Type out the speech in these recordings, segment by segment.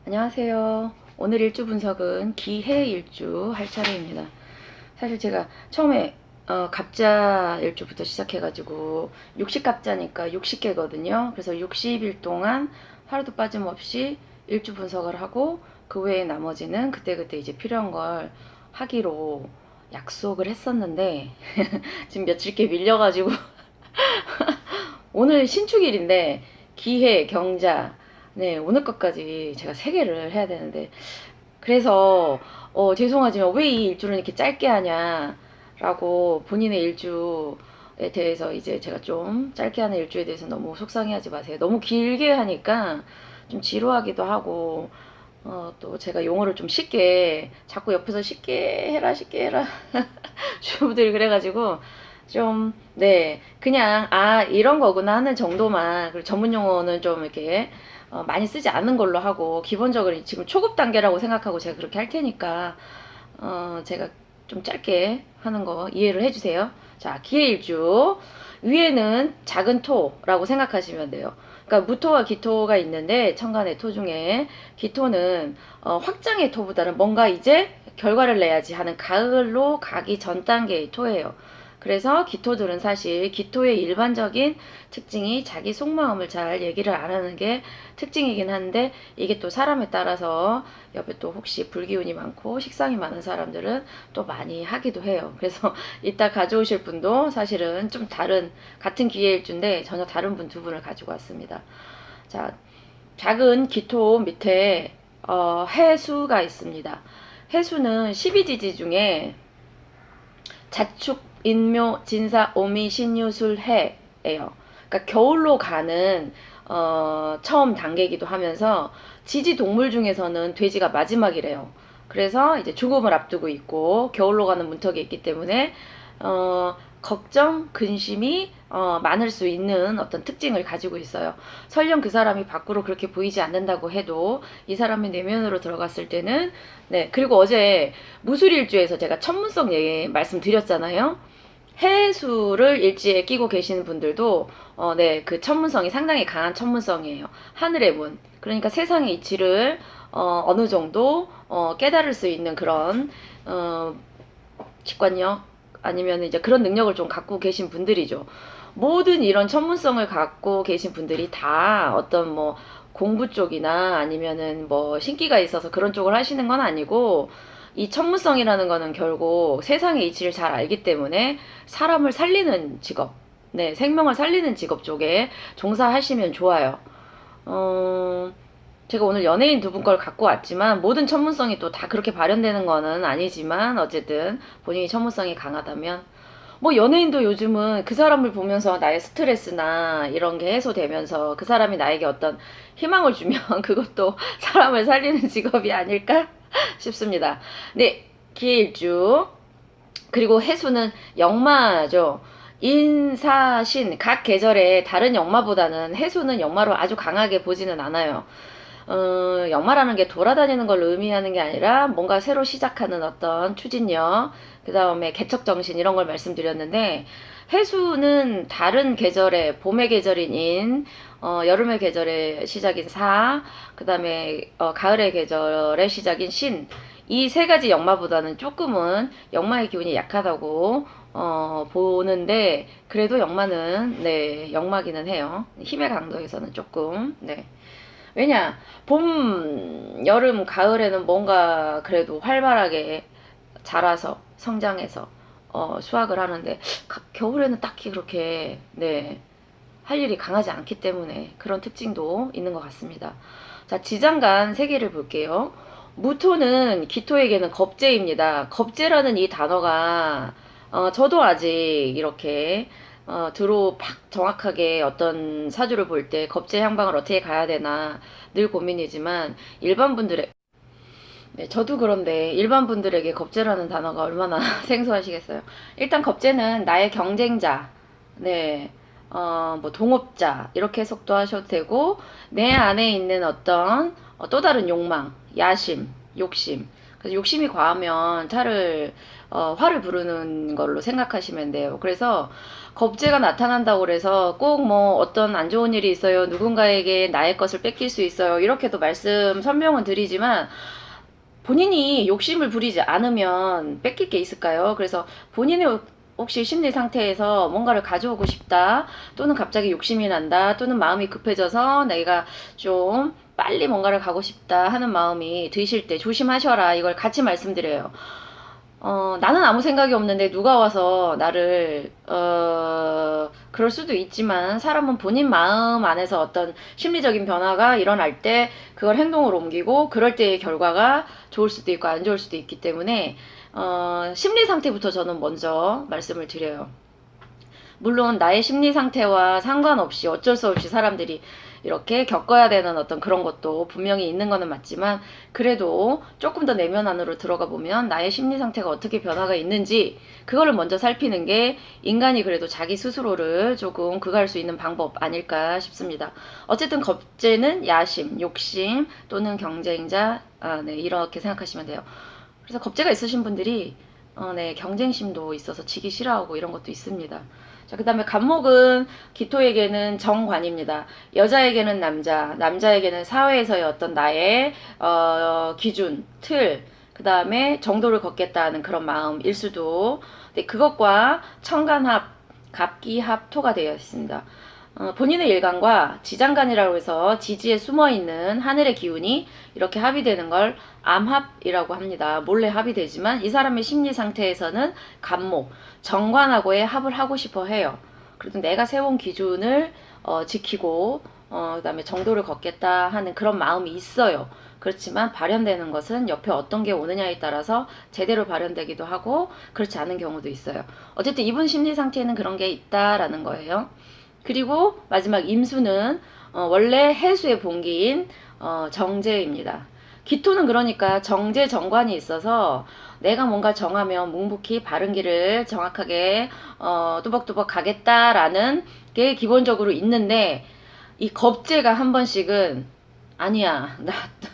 안녕하세요. 오늘 일주 분석은 기해 일주 할 차례입니다. 사실 제가 처음에 갑자 일주부터 시작해가지고 60갑자니까 60개거든요. 그래서 60일 동안 하루도 빠짐없이 일주 분석을 하고 그 외에 나머지는 그때그때 이제 필요한 걸 하기로 약속을 했었는데 지금 며칠께 밀려가지고 오늘 신축일인데 기해, 경자, 네, 오늘 것까지 제가 3개를 해야 되는데 그래서 죄송하지만 왜 이 일주를 이렇게 짧게 하냐라고 본인의 일주에 대해서 이제 제가 좀 짧게 하는 일주에 대해서 너무 속상해하지 마세요. 너무 길게 하니까 좀 지루하기도 하고 또 제가 용어를 좀 쉽게 자꾸 옆에서 쉽게 해라 주부들이 그래가지고 좀, 네, 그냥, 이런 거구나 하는 정도만, 그리고 전문 용어는 좀 이렇게, 많이 쓰지 않는 걸로 하고, 기본적으로 지금 초급 단계라고 생각하고 제가 그렇게 할 테니까, 제가 좀 짧게 하는 거 이해를 해주세요. 자, 기해일주. 위에는 작은 토라고 생각하시면 돼요. 그러니까 무토와 기토가 있는데, 천간의 토 중에, 기토는, 확장의 토보다는 뭔가 이제 결과를 내야지 하는 가을로 가기 전 단계의 토예요. 그래서 기토들은 사실 기토의 일반적인 특징이 자기 속마음을 잘 얘기를 안 하는 게 특징이긴 한데 이게 또 사람에 따라서 옆에 또 혹시 불기운이 많고 식상이 많은 사람들은 또 많이 하기도 해요. 그래서 이따 가져오실 분도 사실은 좀 다른 같은 기회일주인데 전혀 다른 분 2분을 가지고 왔습니다. 자, 작은 기토 밑에 해수가 있습니다. 해수는 12지지 중에 자축, 인묘, 진사, 오미, 신유술, 해예요. 그러니까 겨울로 가는 처음 단계이기도 하면서 지지 동물 중에서는 돼지가 마지막이래요. 그래서 이제 죽음을 앞두고 있고 겨울로 가는 문턱에 있기 때문에 걱정, 근심이 많을 수 있는 어떤 특징을 가지고 있어요. 설령 그 사람이 밖으로 그렇게 보이지 않는다고 해도 이 사람이 내면으로 들어갔을 때는 네, 그리고 어제 무술일주에서 제가 천문성 얘기 말씀드렸잖아요. 해수를 일지에 끼고 계시는 분들도 네, 그 천문성이 상당히 강한 천문성이에요. 하늘의 문. 그러니까 세상의 이치를 어느 정도 깨달을 수 있는 그런 직관력 아니면 이제 그런 능력을 좀 갖고 계신 분들이죠. 모든 이런 전문성을 갖고 계신 분들이 다 어떤 뭐 공부 쪽이나 아니면은 뭐 신기가 있어서 그런 쪽을 하시는 건 아니고 이 천문성이라는 거는 결국 세상의 이치를 잘 알기 때문에 사람을 살리는 직업, 네, 생명을 살리는 직업 쪽에 종사하시면 좋아요. 제가 오늘 연예인 2분 걸 갖고 왔지만 모든 천문성이 또 다 그렇게 발현되는 거는 아니지만 어쨌든 본인이 천문성이 강하다면 뭐 연예인도 요즘은 그 사람을 보면서 나의 스트레스나 이런 게 해소되면서 그 사람이 나에게 어떤 희망을 주면 그것도 사람을 살리는 직업이 아닐까 싶습니다. 네, 기일주 그리고 해수는 역마죠. 인사신 각 계절에 다른 역마보다는 해수는 역마로 아주 강하게 보지는 않아요. 역마라는 게 돌아다니는 걸 의미하는 게 아니라 뭔가 새로 시작하는 어떤 추진력, 그 다음에 개척정신 이런 걸 말씀드렸는데 해수는 다른 계절에 봄의 계절인 인, 여름의 계절의 시작인 사, 그 다음에 가을의 계절의 시작인 신, 이 3가지 역마보다는 조금은 역마의 기운이 약하다고 보는데 그래도 역마는 네 역마기는 해요. 힘의 강도에서는 조금 네. 왜냐 봄, 여름, 가을에는 뭔가 그래도 활발하게 자라서 성장해서 수확을 하는데 겨울에는 딱히 그렇게 네 할 일이 강하지 않기 때문에 그런 특징도 있는 것 같습니다. 자, 지장간 3개를 볼게요. 무토는 기토에게는 겁재입니다. 겁재라는 이 단어가 저도 아직 이렇게 팍 정확하게 어떤 사주를 볼 때 겁재 향방을 어떻게 가야 되나 늘 고민이지만 일반 분들의 네, 저도 그런데 일반 분들에게 겁재라는 단어가 얼마나 생소하시겠어요. 일단 겁재는 나의 경쟁자, 네, 뭐 동업자 이렇게 해석도 하셔도 되고 내 안에 있는 어떤 또 다른 욕망, 야심, 욕심 그래서 욕심이 과하면 화를 부르는 걸로 생각하시면 돼요. 그래서 겁재가 나타난다고 그래서 꼭 뭐 어떤 안 좋은 일이 있어요. 누군가에게 나의 것을 뺏길 수 있어요. 이렇게도 설명은 드리지만 본인이 욕심을 부리지 않으면 뺏길 게 있을까요? 그래서 본인의 혹시 심리 상태에서 뭔가를 가져오고 싶다, 또는 갑자기 욕심이 난다, 또는 마음이 급해져서 내가 좀 빨리 뭔가를 가고 싶다 하는 마음이 드실 때 조심하셔라. 이걸 같이 말씀드려요. 나는 아무 생각이 없는데 누가 와서 나를, 그럴 수도 있지만 사람은 본인 마음 안에서 어떤 심리적인 변화가 일어날 때 그걸 행동으로 옮기고 그럴 때의 결과가 좋을 수도 있고 안 좋을 수도 있기 때문에, 심리 상태부터 저는 먼저 말씀을 드려요. 물론 나의 심리 상태와 상관없이 어쩔 수 없이 사람들이 이렇게 겪어야 되는 어떤 그런 것도 분명히 있는 거는 맞지만, 그래도 조금 더 내면 안으로 들어가 보면 나의 심리 상태가 어떻게 변화가 있는지 그거를 먼저 살피는 게 인간이 그래도 자기 스스로를 조금 그갈 수 있는 방법 아닐까 싶습니다. 어쨌든 겁재는 야심, 욕심 또는 경쟁자, 네, 이렇게 생각하시면 돼요. 그래서 겁재가 있으신 분들이 네, 경쟁심도 있어서 지기 싫어하고 이런 것도 있습니다. 자, 그 다음에 간목은 기토에게는 정관입니다. 여자에게는 남자, 남자에게는 사회에서의 어떤 나의 기준, 틀, 그 다음에 정도를 걷겠다는 그런 마음일 수도. 네, 그것과 청간합, 갑기합, 토가 되어 있습니다. 본인의 일간과 지장간이라고 해서 지지에 숨어있는 하늘의 기운이 이렇게 합의되는 걸 암합이라고 합니다. 몰래 합의되지만 이 사람의 심리 상태에서는 간목, 정관하고의 합을 하고 싶어 해요. 그래도 내가 세운 기준을 지키고 그 다음에 정도를 걷겠다 하는 그런 마음이 있어요. 그렇지만 발현되는 것은 옆에 어떤 게 오느냐에 따라서 제대로 발현되기도 하고 그렇지 않은 경우도 있어요. 어쨌든 이분 심리 상태에는 그런 게 있다라는 거예요. 그리고 마지막 임수는 원래 해수의 본기인 정제입니다. 기토는 그러니까 정제 정관이 있어서 내가 뭔가 정하면 묵묵히 바른 길을 정확하게 뚜벅뚜벅 가겠다라는 게 기본적으로 있는데, 이 겁재가 한 번씩은 아니야,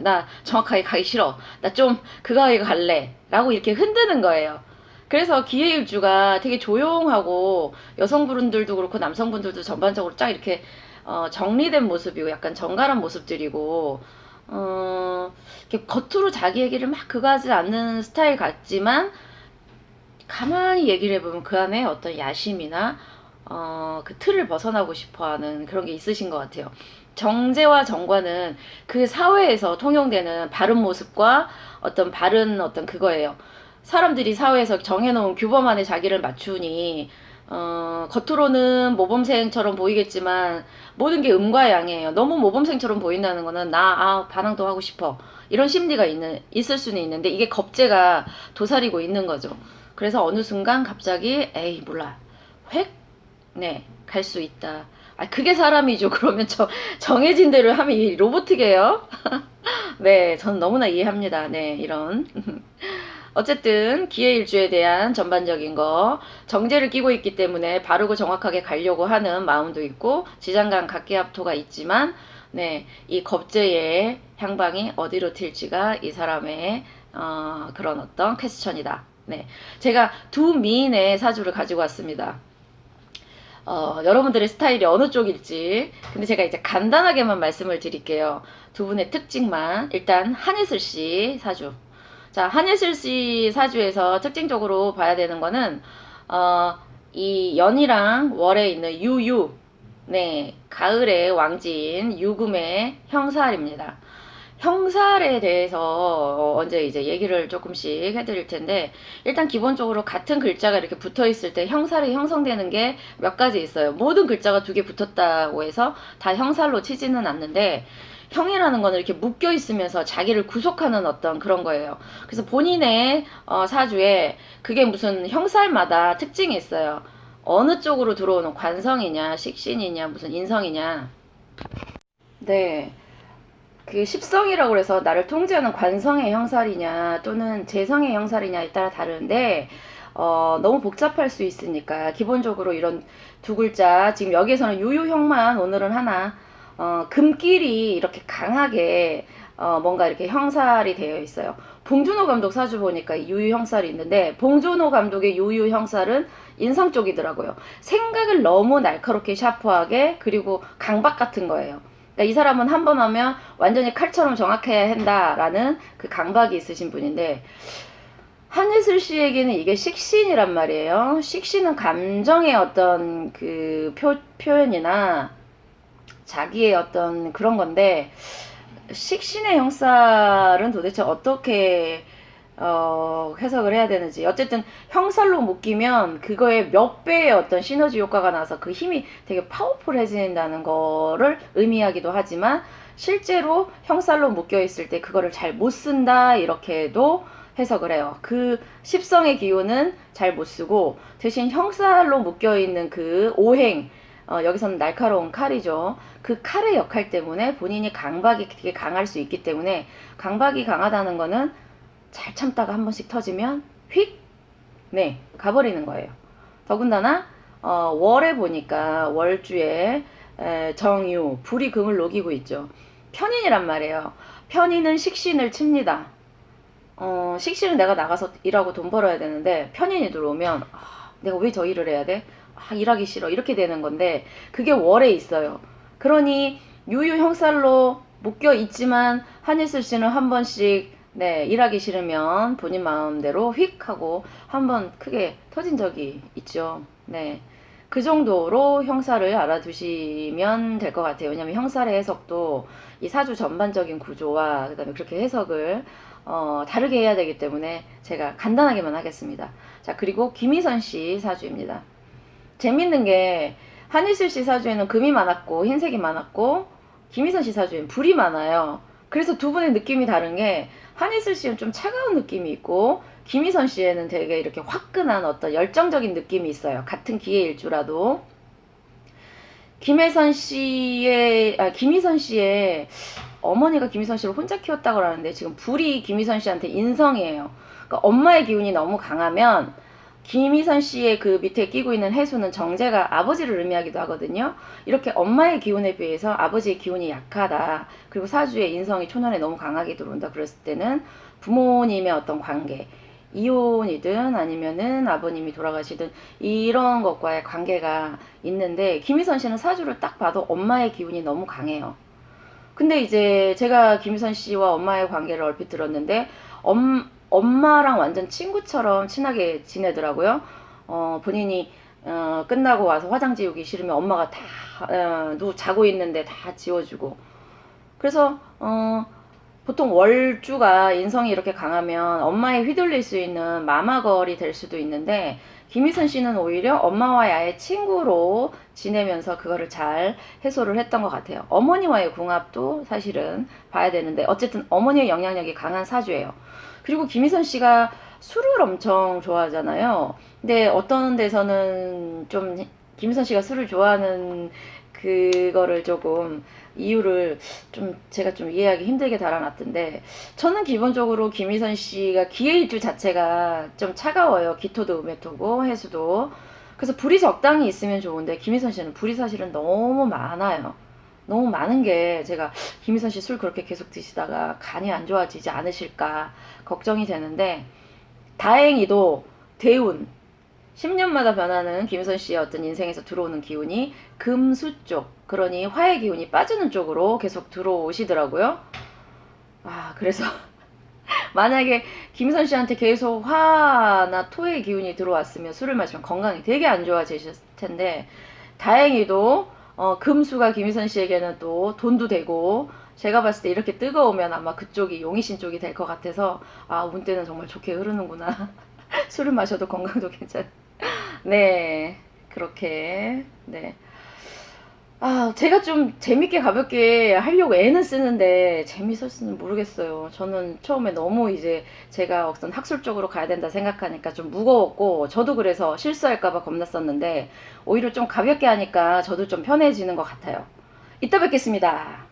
나 정확하게 가기 싫어, 나 좀 그거에 갈래 라고 이렇게 흔드는 거예요. 그래서 기해일주가 되게 조용하고 여성분들도 그렇고 남성분들도 전반적으로 쫙 이렇게 정리된 모습이고 약간 정갈한 모습들이고, 이렇게 겉으로 자기 얘기를 막 그가지 않는 스타일 같지만 가만히 얘기를 해보면 그 안에 어떤 야심이나 그 틀을 벗어나고 싶어하는 그런 게 있으신 것 같아요. 정제와 정과는 그 사회에서 통용되는 바른 모습과 어떤 바른 어떤 그거예요. 사람들이 사회에서 정해놓은 규범 안에 자기를 맞추니 겉으로는 모범생처럼 보이겠지만 모든 게 음과 양이에요. 너무 모범생처럼 보인다는 거는 반항도 하고 싶어, 이런 심리가 있을 수는 있는데 이게 겁재가 도사리고 있는 거죠. 그래서 어느 순간 갑자기 에이 몰라 획, 네, 갈 수 있다. 그게 사람이죠. 그러면 정해진 대로 하면 이 로봇이게요. 네, 저는 너무나 이해합니다. 네, 이런. 어쨌든 기해일주에 대한 전반적인 거, 정제를 끼고 있기 때문에 바르고 정확하게 가려고 하는 마음도 있고 지장간 각기합토가 있지만, 네, 이 겁재의 향방이 어디로 튈지가 이 사람의 그런 어떤 퀘스천이다. 네, 제가 두 미인의 사주를 가지고 왔습니다. 여러분들의 스타일이 어느 쪽일지. 근데 제가 이제 간단하게만 말씀을 드릴게요. 두 분의 특징만. 일단 한예슬 씨 사주. 자, 한예슬 씨 사주에서 특징적으로 봐야 되는 거는 이 연이랑 월에 있는 유유, 네, 가을의 왕지인 유금의 형살입니다. 형살에 대해서 언제 이제 얘기를 조금씩 해드릴 텐데, 일단 기본적으로 같은 글자가 이렇게 붙어 있을 때 형살이 형성되는 게 몇 가지 있어요. 모든 글자가 두 개 붙었다고 해서 다 형살로 치지는 않는데, 형이라는 거는 이렇게 묶여 있으면서 자기를 구속하는 어떤 그런 거예요. 그래서 본인의 사주에 그게 무슨 형살마다 특징이 있어요. 어느 쪽으로 들어오는 관성이냐, 식신이냐, 무슨 인성이냐. 네. 그 십성이라고 해서 나를 통제하는 관성의 형살이냐 또는 재성의 형살이냐에 따라 다른데, 너무 복잡할 수 있으니까 기본적으로 이런 두 글자, 지금 여기에서는 유유형만 오늘은 하나, 금길이 이렇게 강하게 뭔가 이렇게 형살이 되어 있어요. 봉준호 감독 사주 보니까 유유 형살이 있는데, 봉준호 감독의 유유 형살은 인성 쪽이더라고요. 생각을 너무 날카롭게 샤프하게, 그리고 강박 같은 거예요. 그러니까 이 사람은 한 번 하면 완전히 칼처럼 정확해야 한다라는 그 강박이 있으신 분인데, 한예슬 씨에게는 이게 식신이란 말이에요. 식신은 감정의 어떤 그 표현이나 자기의 어떤 그런 건데, 식신의 형살은 도대체 어떻게 해석을 해야 되는지. 어쨌든 형살로 묶이면 그거에 몇 배의 어떤 시너지 효과가 나서 그 힘이 되게 파워풀해진다는 거를 의미하기도 하지만, 실제로 형살로 묶여 있을 때 그거를 잘 못 쓴다 이렇게도 해석을 해요. 그 십성의 기운은 잘 못 쓰고 대신 형살로 묶여 있는 그 오행, 여기서는 날카로운 칼이죠. 그 칼의 역할 때문에 본인이 강박이 되게 강할 수 있기 때문에, 강박이 강하다는 거는 잘 참다가 한 번씩 터지면 휙, 네, 가버리는 거예요. 더군다나 월에 보니까 월주에 정유, 불이 금을 녹이고 있죠. 편인이란 말이에요. 편인은 식신을 칩니다. 식신은 내가 나가서 일하고 돈 벌어야 되는데, 편인이 들어오면 내가 왜 저 일을 해야 돼? 일하기 싫어. 이렇게 되는 건데, 그게 월에 있어요. 그러니 유유 형살로 묶여 있지만 한예슬 씨는 한 번씩, 네, 일하기 싫으면 본인 마음대로 휙 하고 한 번 크게 터진 적이 있죠. 네. 그 정도로 형살을 알아두시면 될 것 같아요. 왜냐면 형살의 해석도 이 사주 전반적인 구조와 그다음에 그렇게 해석을 다르게 해야 되기 때문에 제가 간단하게만 하겠습니다. 자, 그리고 김희선 씨 사주입니다. 재밌는 게, 한희슬 씨 사주에는 금이 많았고 흰색이 많았고, 김희선 씨 사주에는 불이 많아요. 그래서 두 분의 느낌이 다른 게, 한희슬 씨는 좀 차가운 느낌이 있고 김희선 씨에는 되게 이렇게 화끈한 어떤 열정적인 느낌이 있어요. 같은 기의 일주라도. 김희선 씨의 어머니가 김희선 씨를 혼자 키웠다고 하는데, 지금 불이 김희선 씨한테 인성이에요. 그러니까 엄마의 기운이 너무 강하면, 김희선 씨의 그 밑에 끼고 있는 해수는 정제가 아버지를 의미하기도 하거든요. 이렇게 엄마의 기운에 비해서 아버지의 기운이 약하다, 그리고 사주의 인성이 초년에 너무 강하게 들어온다 그랬을 때는 부모님의 어떤 관계, 이혼이든 아니면은 아버님이 돌아가시든 이런 것과의 관계가 있는데, 김희선 씨는 사주를 딱 봐도 엄마의 기운이 너무 강해요. 근데 이제 제가 김희선 씨와 엄마의 관계를 얼핏 들었는데, 엄마랑 완전 친구처럼 친하게 지내더라고요. 본인이 끝나고 와서 화장 지우기 싫으면 엄마가 다 자고 있는데 다 지워주고. 그래서 보통 월주가 인성이 이렇게 강하면 엄마에 휘둘릴 수 있는 마마걸이 될 수도 있는데, 김희선 씨는 오히려 엄마와의 아예 친구로 지내면서 그거를 잘 해소를 했던 것 같아요. 어머니와의 궁합도 사실은 봐야 되는데, 어쨌든 어머니의 영향력이 강한 사주예요. 그리고 김희선 씨가 술을 엄청 좋아하잖아요. 근데 어떤 데서는 좀 김희선 씨가 술을 좋아하는 그거를 조금 이유를 좀 제가 좀 이해하기 힘들게 달아놨던데, 저는 기본적으로 김희선 씨가 기해일주 자체가 좀 차가워요. 기토도 음해토고 해수도. 그래서 불이 적당히 있으면 좋은데, 김희선 씨는 불이 사실은 너무 많아요. 너무 많은 게, 제가 김희선 씨 술 그렇게 계속 드시다가 간이 안 좋아지지 않으실까 걱정이 되는데, 다행히도 대운, 10년마다 변하는 김희선 씨의 어떤 인생에서 들어오는 기운이 금수 쪽, 그러니 화의 기운이 빠지는 쪽으로 계속 들어오시더라고요. 그래서 만약에 김희선 씨한테 계속 화나 토의 기운이 들어왔으면 술을 마시면 건강이 되게 안 좋아지실 텐데, 다행히도 금수가 김희선 씨에게는 또 돈도 되고, 제가 봤을 때 이렇게 뜨거우면 아마 그쪽이 용의신 쪽이 될 것 같아서, 운때는 정말 좋게 흐르는구나. 술을 마셔도 건강도 괜찮. 네, 그렇게. 네. 제가 좀 재밌게 가볍게 하려고 애는 쓰는데 재밌었을지는 모르겠어요. 저는 처음에 너무 이제 제가 어떤 학술적으로 가야 된다 생각하니까 좀 무거웠고, 저도 그래서 실수할까봐 겁났었는데, 오히려 좀 가볍게 하니까 저도 좀 편해지는 것 같아요. 이따 뵙겠습니다.